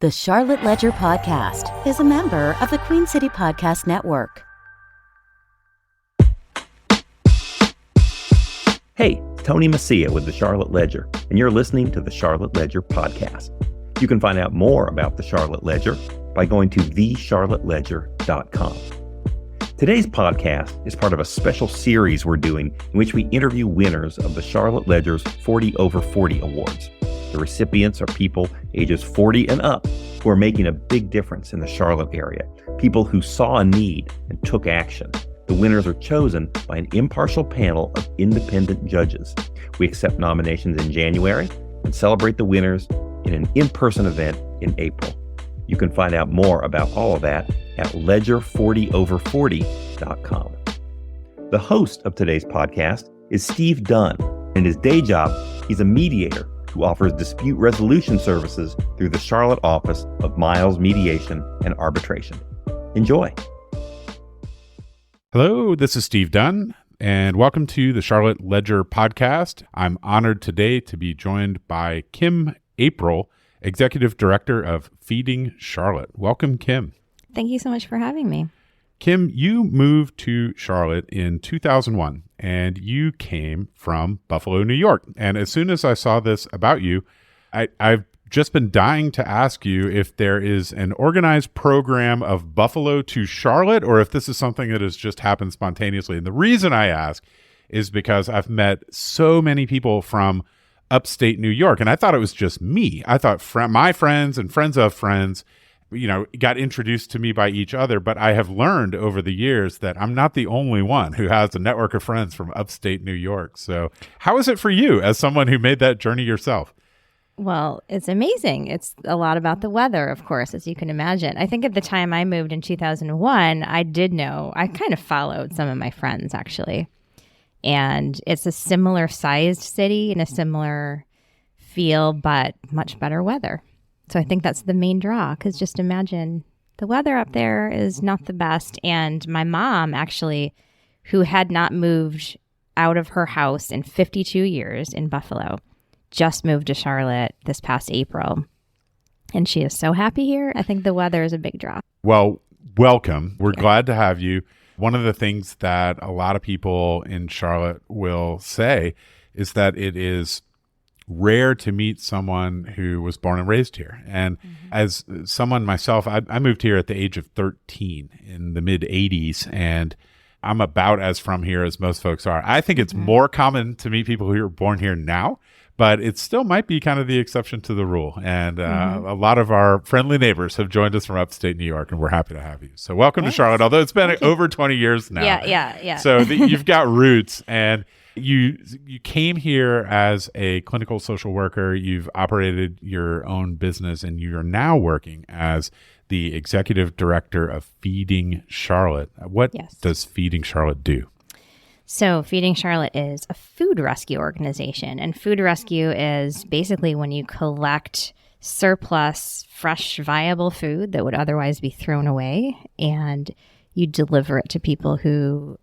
The Charlotte Ledger Podcast is a member of the Queen City Podcast Network. Hey, Tony Messia with the Charlotte Ledger, and you're listening to the Charlotte Ledger Podcast. You can find out more about the Charlotte Ledger by going to thecharlotteledger.com. Today's podcast is part of a special series we're doing in which we interview winners of the Charlotte Ledger's 40 Over 40 Awards. The recipients are people ages 40 and up who are making a big difference in the Charlotte area, people who saw a need and took action. The winners are chosen by an impartial panel of independent judges. We accept nominations in January and celebrate the winners in an in-person event in April. You can find out more about all of that at ledger40over40.com. The host of today's podcast is Steve Dunn. In his day job, he's a mediator who offers dispute resolution services through the Charlotte office of Miles Mediation and Arbitration. Enjoy. Hello, this is Steve Dunn, and welcome to the Charlotte Ledger Podcast. I'm honored today to be joined by Kim Aprill, Executive Director of Feeding Charlotte. Welcome, Kim. Thank you so much for having me. Kim, you moved to Charlotte in 2001, and you came from Buffalo, New York. And as soon as I saw this about you, I've just been dying to ask you if there is an organized program of Buffalo to Charlotte, or if this is something that has just happened spontaneously. And the reason I ask is because I've met so many people from upstate New York, and I thought it was just me. I thought my friends and friends of friends got introduced to me by each other, but I have learned over the years that I'm not the only one who has a network of friends from upstate New York. So how is it for you as someone who made that journey yourself? Well, it's amazing. It's a lot about the weather, of course, as you can imagine. I think at the time I moved in 2001, I kind of followed some of my friends, actually. And it's a similar sized city and a similar feel, but much better weather. So I think that's the main draw, because just imagine the weather up there is not the best. And my mom, actually, who had not moved out of her house in 52 years in Buffalo, just moved to Charlotte this past April. And she is so happy here. I think the weather is a big draw. Well, welcome. We're glad to have you. One of the things that a lot of people in Charlotte will say is that it is rare to meet someone who was born and raised here. And as someone myself, I moved here at the age of 13 in the mid 80s, and I'm about as from here as most folks are. I think it's more common to meet people who are born here now, but it still might be kind of the exception to the rule. And a lot of our friendly neighbors have joined us from upstate New York, and we're happy to have you. So welcome to Charlotte, although it's been over 20 years now. Yeah. So you've got roots, and you came here as a clinical social worker. You've operated your own business, and you're now working as the executive director of Feeding Charlotte. What does Feeding Charlotte do? So Feeding Charlotte is a food rescue organization, and food rescue is basically when you collect surplus, fresh, viable food that would otherwise be thrown away, and you deliver it to people who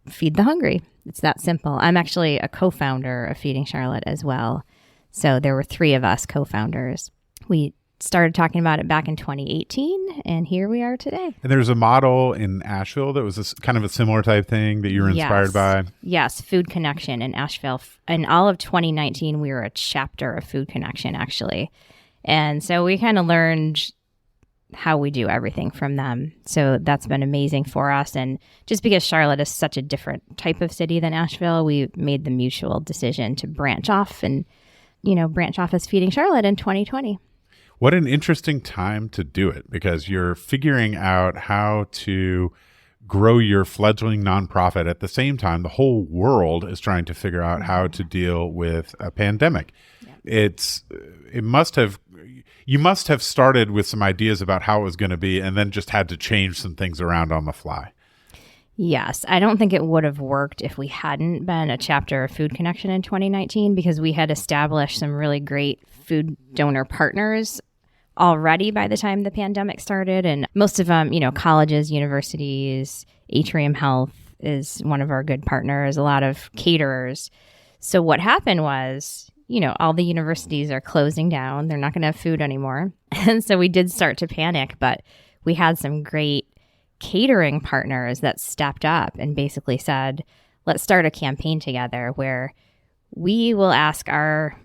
feed the hungry. It's that simple. I'm actually a co-founder of Feeding Charlotte as well. So there were 3 of us co-founders. We started talking about it back in 2018, and here we are today. And there's a model in Asheville that was kind of a similar type thing that you were inspired by? Yes, Food Connection in Asheville. In all of 2019, we were a chapter of Food Connection, actually. And so we kind of learned how we do everything from them. So that's been amazing for us. And just because Charlotte is such a different type of city than Asheville, we made the mutual decision to branch off as Feeding Charlotte in 2020. What an interesting time to do it, because you're figuring out how to grow your fledgling nonprofit. At the same time, the whole world is trying to figure out how to deal with a pandemic. You must have started with some ideas about how it was going to be, and then just had to change some things around on the fly. Yes. I don't think it would have worked if we hadn't been a chapter of Food Connection in 2019, because we had established some really great food donor partners already by the time the pandemic started. And most of them, colleges, universities, Atrium Health is one of our good partners, a lot of caterers. So what happened was all the universities are closing down. They're not going to have food anymore. And so we did start to panic, but we had some great catering partners that stepped up and basically said, let's start a campaign together where we will ask our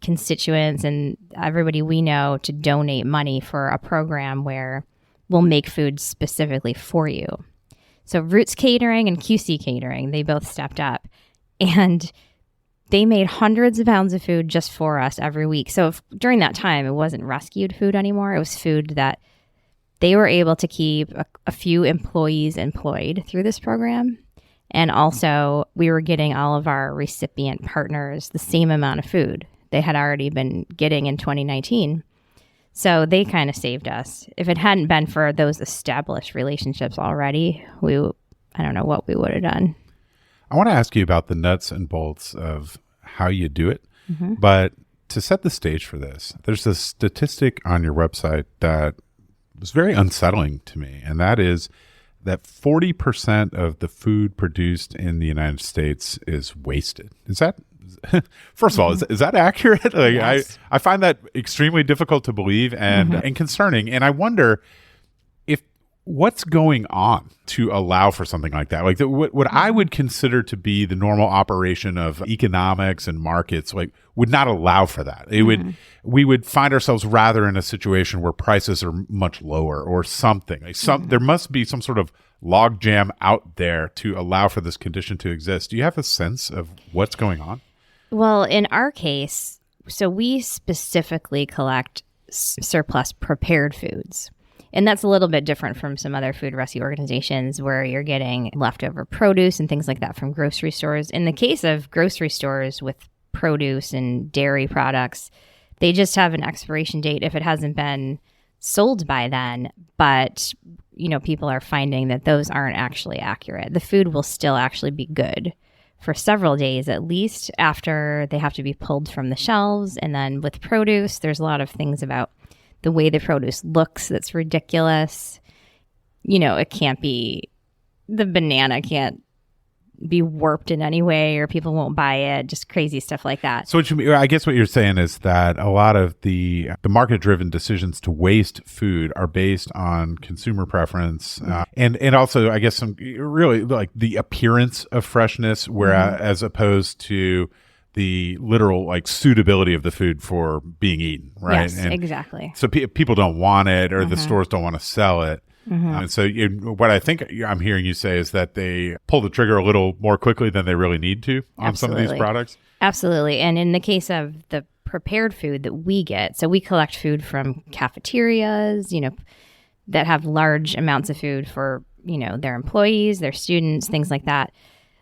constituents and everybody we know to donate money for a program where we'll make food specifically for you. So Roots Catering and QC Catering, they both stepped up and they made hundreds of pounds of food just for us every week. So during that time, it wasn't rescued food anymore. It was food that they were able to keep a few employees employed through this program. And also, we were getting all of our recipient partners the same amount of food they had already been getting in 2019. So they kind of saved us. If it hadn't been for those established relationships already, I don't know what we would have done. I want to ask you about the nuts and bolts of how you do it. But to set the stage for this, there's a statistic on your website that was very unsettling to me, and that is that 40% of the food produced in the United States is wasted. Is that, first of all, is that accurate? Yes. I find that extremely difficult to believe and concerning, and I wonder what's going on to allow for something like that? Like what I would consider to be the normal operation of economics and markets, would not allow for that. We would find ourselves rather in a situation where prices are much lower or something. There must be some sort of logjam out there to allow for this condition to exist. Do you have a sense of what's going on? Well, in our case, so we specifically collect surplus prepared foods. And that's a little bit different from some other food rescue organizations where you're getting leftover produce and things like that from grocery stores. In the case of grocery stores with produce and dairy products, they just have an expiration date if it hasn't been sold by then. But, people are finding that those aren't actually accurate. The food will still actually be good for several days, at least, after they have to be pulled from the shelves. And then with produce, there's a lot of things about the way the produce looks that's ridiculous. It can't be, the banana can't be warped in any way or people won't buy it, just crazy stuff like that. So I guess what you're saying is that a lot of the market-driven decisions to waste food are based on consumer preference and also, I guess, some really like the appearance of freshness, whereas as opposed to the literal suitability of the food for being eaten, right? Yes, exactly. So people don't want it, or the stores don't want to sell it. And so what I think I'm hearing you say is that they pull the trigger a little more quickly than they really need to on some of these products. Absolutely. And in the case of the prepared food that we get, so we collect food from cafeterias, that have large amounts of food for, their employees, their students, things like that.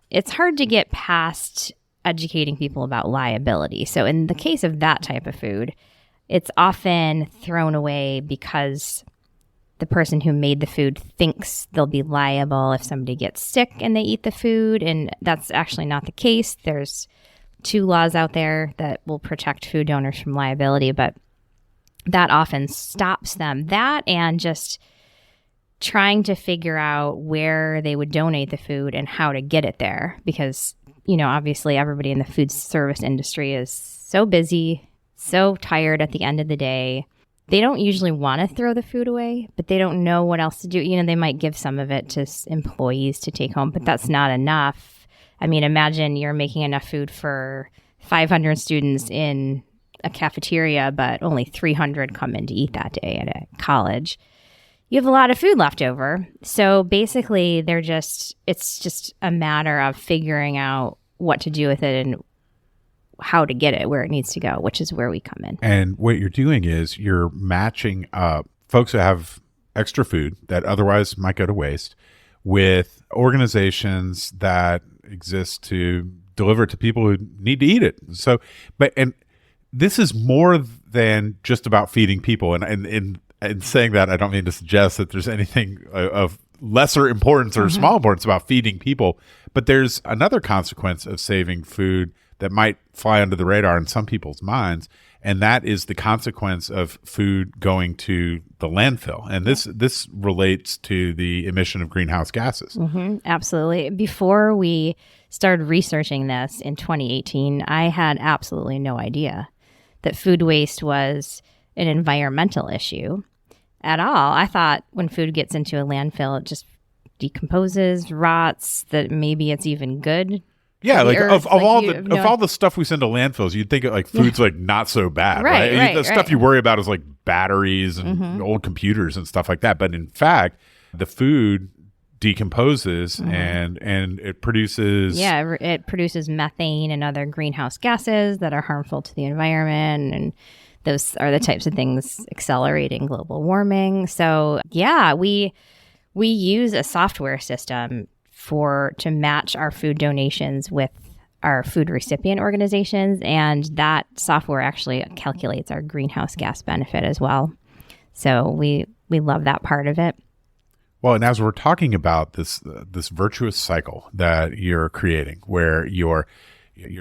It's hard to get past educating people about liability. So in the case of that type of food, it's often thrown away because the person who made the food thinks they'll be liable if somebody gets sick and they eat the food. And that's actually not the case. There's 2 laws out there that will protect food donors from liability, but that often stops them. That and just trying to figure out where they would donate the food and how to get it there. Because, obviously everybody in the food service industry is so busy, so tired at the end of the day. They don't usually want to throw the food away, but they don't know what else to do. They might give some of it to employees to take home, but that's not enough. I mean, imagine you're making enough food for 500 students in a cafeteria, but only 300 come in to eat that day at a college. You have a lot of food left over. So basically, it's just a matter of figuring out what to do with it and how to get it where it needs to go, which is where we come in. And what you're doing is you're matching up folks who have extra food that otherwise might go to waste with organizations that exist to deliver it to people who need to eat it. So, and this is more than just about feeding people. And saying that, I don't mean to suggest that there's anything of lesser importance or small importance about feeding people, but there's another consequence of saving food that might fly under the radar in some people's minds, and that is the consequence of food going to the landfill. And this relates to the emission of greenhouse gases. Absolutely. Before we started researching this in 2018, I had absolutely no idea that food waste was an environmental issue at all. I thought when food gets into a landfill, it just decomposes, rots, that maybe it's even good. Yeah, like earth. of all the stuff we send to landfills, you'd think like food's like not so bad, right? The stuff you worry about is like batteries and old computers and stuff like that. But in fact, the food decomposes and it produces it produces methane and other greenhouse gases that are harmful to the environment, and those are the types of things accelerating global warming. So we use a software system to match our food donations with our food recipient organizations, and that software actually calculates our greenhouse gas benefit as well. So we love that part of it. Well, and as we're talking about this virtuous cycle that you're creating, where you're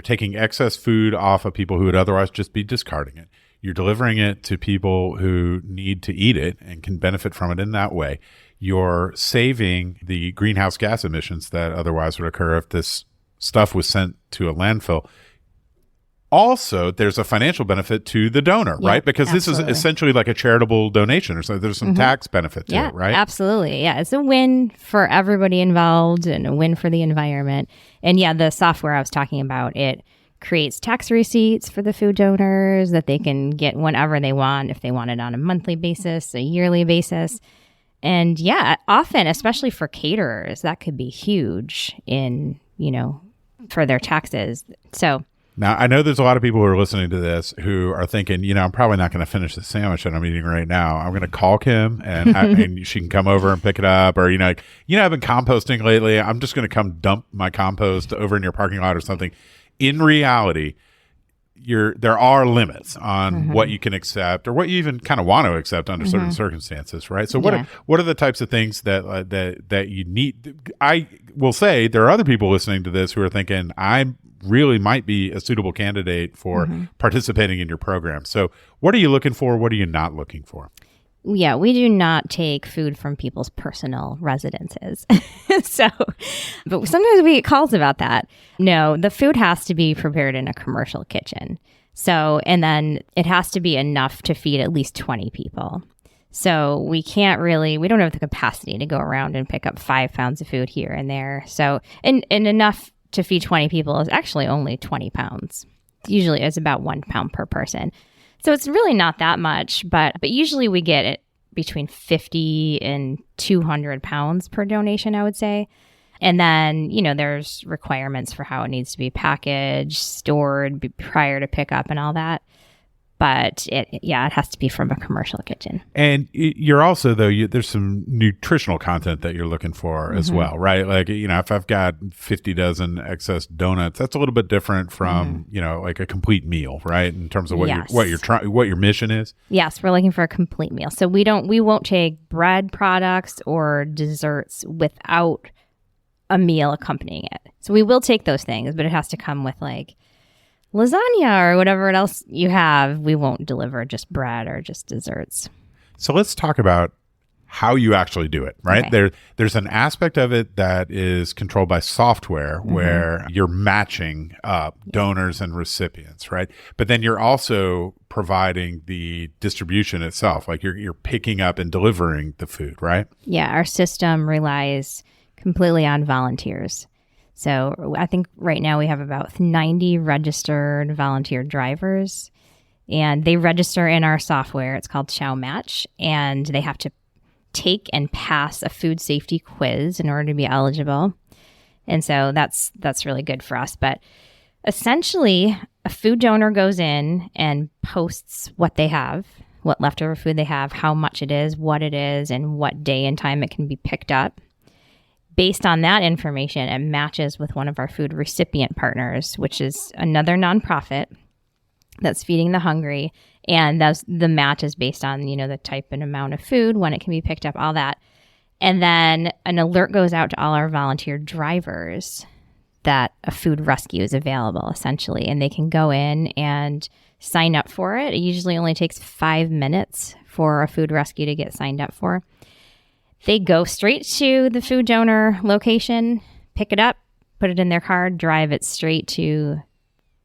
taking excess food off of people who would otherwise just be discarding it, you're delivering it to people who need to eat it and can benefit from it in that way. You're saving the greenhouse gas emissions that otherwise would occur if this stuff was sent to a landfill. Also, there's a financial benefit to the donor, right? Because absolutely. This is essentially like a charitable donation, or so there's some tax benefit to it, right? Absolutely. Yeah, it's a win for everybody involved and a win for the environment. And the software I was talking about, it creates tax receipts for the food donors that they can get whenever they want, if they want it on a monthly basis, a yearly basis. And often, especially for caterers, that could be huge in, for their taxes. So now, I know there's a lot of people who are listening to this who are thinking, I'm probably not going to finish the sandwich that I'm eating right now. I'm going to call Kim and she can come over and pick it up. Or, I've been composting lately. I'm just going to come dump my compost over in your parking lot or something. In reality, there are limits on what you can accept or what you even kind of want to accept under certain circumstances, right? So what are the types of things that you need? I will say there are other people listening to this who are thinking, I really might be a suitable candidate for participating in your program. So what are you looking for? What are you not looking for? Yeah, we do not take food from people's personal residences. But sometimes we get calls about that. No, the food has to be prepared in a commercial kitchen. And then it has to be enough to feed at least 20 people. So we don't have the capacity to go around and pick up 5 pounds of food here and there. So, and enough to feed 20 people is actually only 20 pounds. Usually it's about 1 pound per person. So it's really not that much, but usually we get it between 50 and 200 pounds per donation, I would say. And then, there's requirements for how it needs to be packaged, stored prior to pickup and all that. But it has to be from a commercial kitchen. And you're also, though, there's some nutritional content that you're looking for as well, right? Like, if I've got 50 dozen excess donuts, that's a little bit different from, like a complete meal, right? In terms of what your mission is. Yes, we're looking for a complete meal. So we won't take bread products or desserts without a meal accompanying it. So we will take those things, but it has to come with like lasagna or whatever else you have. We won't deliver just bread or just desserts. So let's talk about how you actually do it, right? Okay. There's an aspect of it that is controlled by software where you're matching up donors and recipients, right? But then you're also providing the distribution itself, like you're picking up and delivering the food, right? Yeah, our system relies completely on volunteers. So I think right now we have about 90 registered volunteer drivers, and they register in our software. It's called Chow Match, and they have to take and pass a food safety quiz in order to be eligible. And so that's really good for us. But essentially, a food donor goes in and posts what they have, what leftover food they have, how much it is, and what day and time it can be picked up. Based on that information, it matches with one of our food recipient partners, which is another nonprofit that's feeding the hungry. And the match is based on, the type and amount of food, when it can be picked up, all that. And then an alert goes out to all our volunteer drivers that a food rescue is available, essentially. And they can go in and sign up for it. It usually only takes 5 minutes for a food rescue to get signed up for. They go straight to the food donor location, pick it up, put it in their car, drive it straight to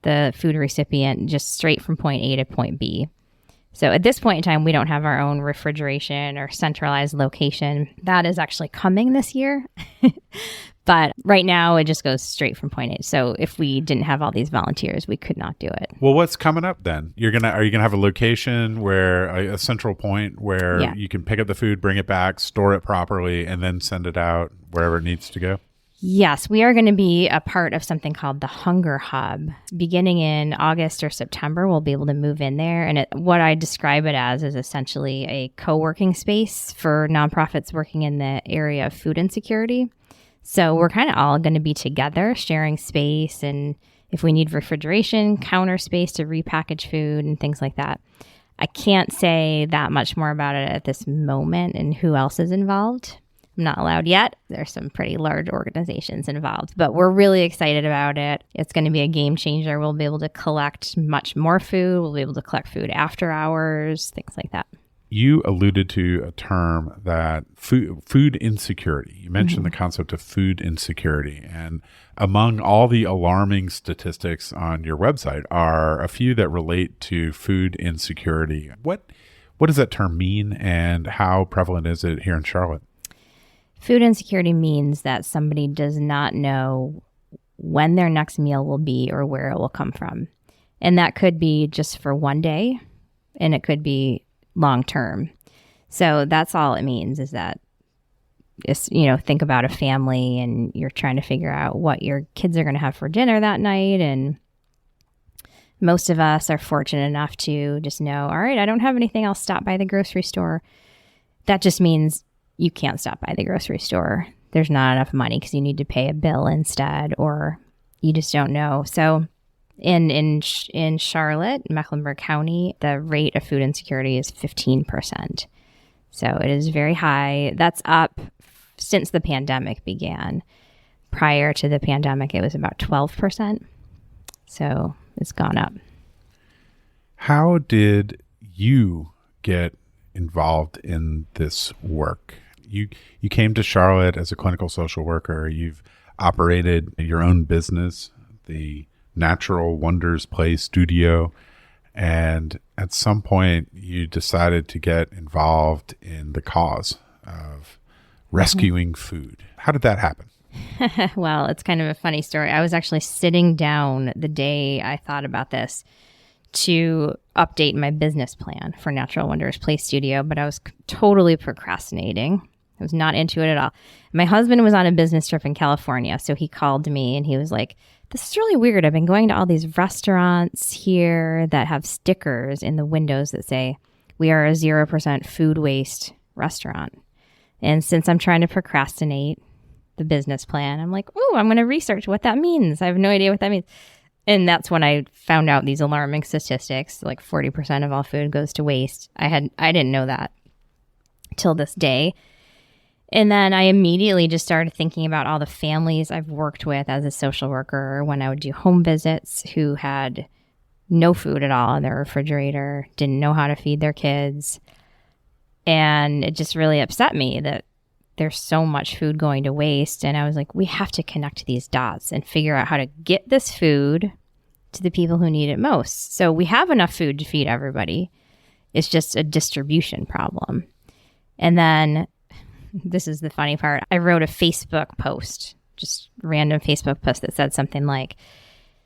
the food recipient, just straight from point A to point B. So at this point in time, we don't have our own refrigeration or centralized location. That is actually coming this year. But right now, it just goes straight from point A. So if we didn't have all these volunteers, we could not do it. Well, what's coming up then? Are you gonna have a location where a central point where you can pick up the food, bring it back, store it properly, and then send it out wherever it needs to go? Yes, we are going to be a part of something called the Hunger Hub. Beginning in August or September, we'll be able to move in there. And what I describe it as is essentially a co-working space for nonprofits working in the area of food insecurity. So we're kind of all going to be together, sharing space, and if we need refrigeration, counter space to repackage food and things like that. I can't say that much more about it at this moment and who else is involved. I'm not allowed yet. There's some pretty large organizations involved, but we're really excited about it. It's going to be a game changer. We'll be able to collect much more food. We'll be able to collect food after hours, things like that. You alluded to a term that food insecurity. You mentioned the concept of food insecurity. And among all the alarming statistics on your website are a few that relate to food insecurity. What does that term mean, and how prevalent is it here in Charlotte? Food insecurity means that somebody does not know when their next meal will be or where it will come from. And that could be just for one day, and it could be long term. So that's all it means, is that think about a family and you're trying to figure out what your kids are going to have for dinner that night. And most of us are fortunate enough to just know, all right, I don't have anything, I'll stop by the grocery store. That just means you can't stop by the grocery store. There's not enough money because you need to pay a bill instead, or you just don't know. So in Charlotte, Mecklenburg County, the rate of food insecurity is 15%. So it is very high. That's up since the pandemic began. Prior to the pandemic, it was about 12%. So it's gone up. How did you get involved in this work? You came to Charlotte as a clinical social worker. You've operated your own business, the Natural Wonders Play Studio, and at some point you decided to get involved in the cause of rescuing food. How did that happen? Well, it's kind of a funny story. I was actually sitting down the day I thought about this to update my business plan for Natural Wonders Play Studio, but I was totally procrastinating. I was not into it at all. My husband was on a business trip in California, so he called me and he was like, this is really weird. I've been going to all these restaurants here that have stickers in the windows that say, we are a 0% food waste restaurant. And since I'm trying to procrastinate the business plan, I'm like, oh, I'm going to research what that means. I have no idea what that means. And that's when I found out these alarming statistics, like 40% of all food goes to waste. I didn't know that till this day. And then I immediately just started thinking about all the families I've worked with as a social worker when I would do home visits who had no food at all in their refrigerator, didn't know how to feed their kids. And it just really upset me that there's so much food going to waste. And I was like, we have to connect these dots and figure out how to get this food to the people who need it most. So we have enough food to feed everybody. It's just a distribution problem. And then this is the funny part. I wrote a Facebook post, just random Facebook post that said something like,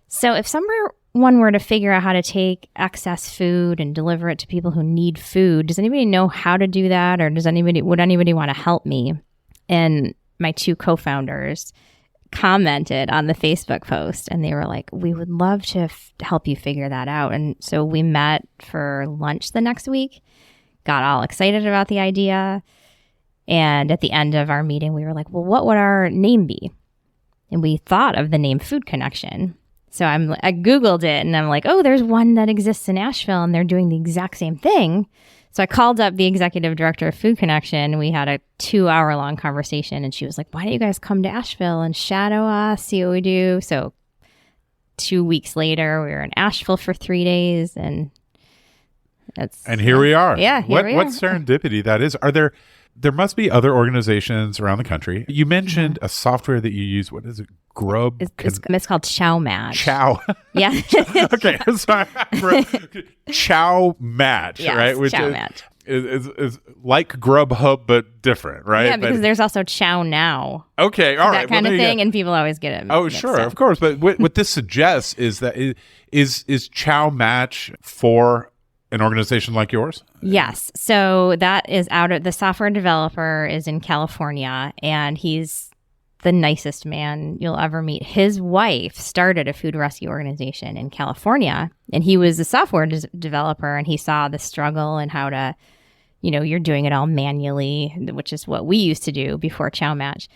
so if someone were to figure out how to take excess food and deliver it to people who need food, does anybody know how to do that? Or would anybody want to help me? And my two co-founders commented on the Facebook post and they were like, we would love to help you figure that out. And so we met for lunch the next week, got all excited about the idea. And at the end of our meeting, we were like, well, what would our name be? And we thought of the name Food Connection. So I Googled it and I'm like, oh, there's one that exists in Asheville and they're doing the exact same thing. So I called up the executive director of Food Connection. We had a 2-hour-long conversation and she was like, why don't you guys come to Asheville and shadow us, see what we do? So 2 weeks later, we were in Asheville for 3 days and here we are. Yeah, here we are. What serendipity that is. Are there There must be other organizations around the country. You mentioned a software that you use. What is it? Grub? It's called Chow Match. Chow. Yeah. Okay. Sorry. Chow Match, yes, right? Which Chow is, Match. Is like Grubhub, but different, right? Yeah, because there's also Chow Now. Okay. All right. That kind of thing. And people always get it. Oh, sure. Of course. But what this suggests is that is Chow Match for an organization like yours? Yes. So that is the software developer is in California, and he's the nicest man you'll ever meet. His wife started a food rescue organization in California, and he was a software developer, and he saw the struggle and how to, you're doing it all manually, which is what we used to do before Chow Match,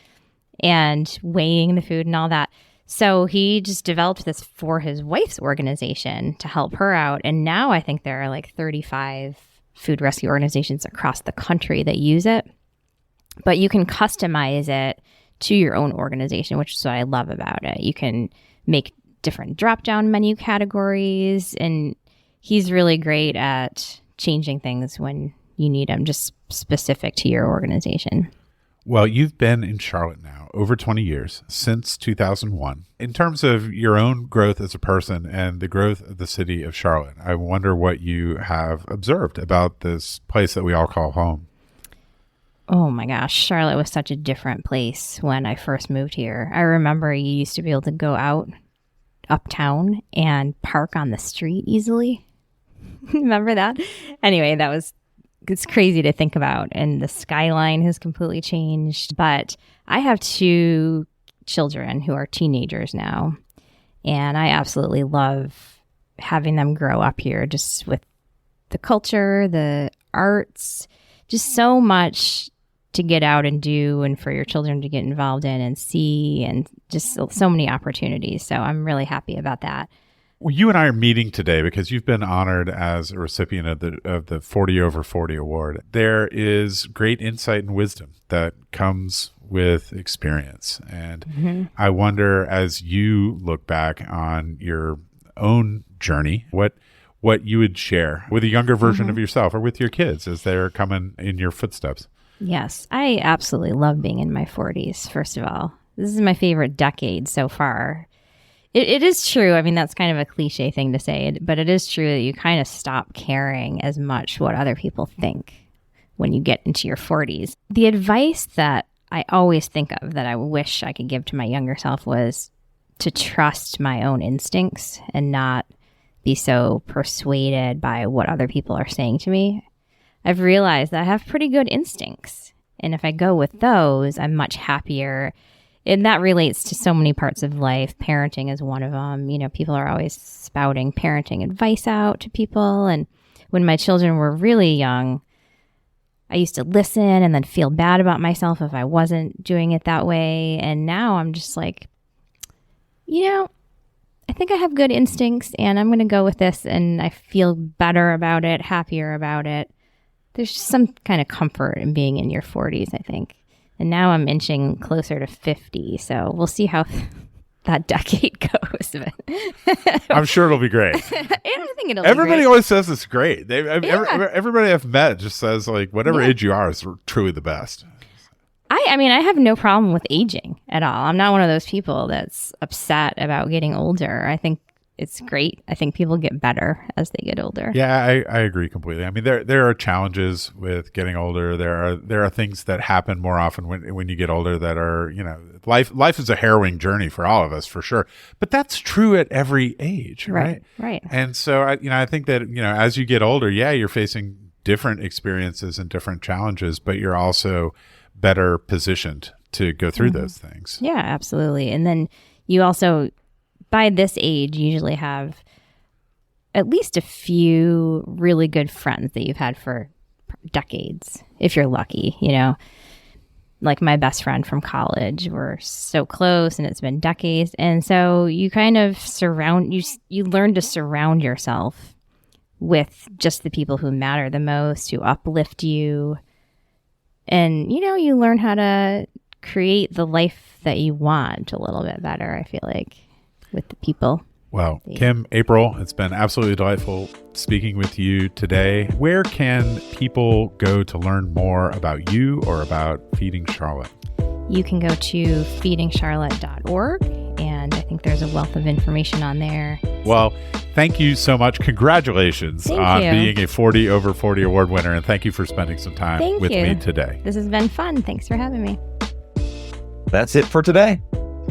and weighing the food and all that. So he just developed this for his wife's organization to help her out. And now I think there are like 35 food rescue organizations across the country that use it. But you can customize it to your own organization, which is what I love about it. You can make different drop-down menu categories. And he's really great at changing things when you need them, just specific to your organization. Well, you've been in Charlotte now over 20 years, since 2001. In terms of your own growth as a person and the growth of the city of Charlotte, I wonder what you have observed about this place that we all call home. Oh my gosh, Charlotte was such a different place when I first moved here. I remember you used to be able to go out uptown and park on the street easily. Remember that? Anyway, it's crazy to think about, and the skyline has completely changed. But I have 2 children who are teenagers now, and I absolutely love having them grow up here, just with the culture, the arts, just so much to get out and do, and for your children to get involved in and see, and just so many opportunities. So I'm really happy about that. Well, you and I are meeting today because you've been honored as a recipient of the 40 over 40 award. There is great insight and wisdom that comes with experience. And I wonder, as you look back on your own journey, what you would share with a younger version of yourself or with your kids as they're coming in your footsteps. Yes, I absolutely love being in my 40s, first of all. This is my favorite decade so far. It is true. I mean, that's kind of a cliche thing to say, but it is true that you kind of stop caring as much what other people think when you get into your 40s. The advice that I always think of that I wish I could give to my younger self was to trust my own instincts and not be so persuaded by what other people are saying to me. I've realized that I have pretty good instincts, and if I go with those, I'm much happier. And that relates to so many parts of life. Parenting is one of them. People are always spouting parenting advice out to people. And when my children were really young, I used to listen and then feel bad about myself if I wasn't doing it that way. And now I'm just like, I think I have good instincts, and I'm going to go with this, and I feel better about it, happier about it. There's just some kind of comfort in being in your 40s, I think. And now I'm inching closer to 50, so we'll see how that decade goes. I'm sure it'll be great. I think it'll Everybody be great. always says it's great. Everybody I've met just says, like, whatever age you are is truly the best. I mean, I have no problem with aging at all. I'm not one of those people that's upset about getting older. I think it's great. I think people get better as they get older. Yeah, I agree completely. I mean, there are challenges with getting older. There are things that happen more often when you get older that are, life is a harrowing journey for all of us, for sure. But that's true at every age, right? Right. And so, I think that, as you get older, you're facing different experiences and different challenges, but you're also better positioned to go through those things. Yeah, absolutely. And then you also, by this age, usually have at least a few really good friends that you've had for decades, if you're lucky, Like my best friend from college, we're so close and it's been decades. And so you kind of you learn to surround yourself with just the people who matter the most, who uplift you. And, you learn how to create the life that you want a little bit better, I feel like, with the people. Well, Kim Aprill, it's been absolutely delightful speaking with you today. Where can people go to learn more about you or about Feeding Charlotte? You can go to feedingcharlotte.org, and I think there's a wealth of information on there. Well, thank you so much. Congratulations on being a 40 over 40 award winner, and thank you for spending some time with me today. This has been fun. Thanks for having me. That's it for today.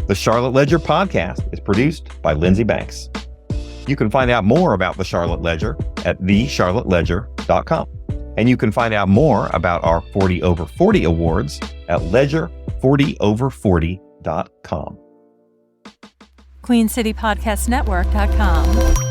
The Charlotte Ledger podcast is produced by Lindsey Banks. You can find out more about the Charlotte Ledger at thecharlotteledger.com. And you can find out more about our 40 over 40 awards at ledger40over40.com. QueenCityPodcastNetwork.com.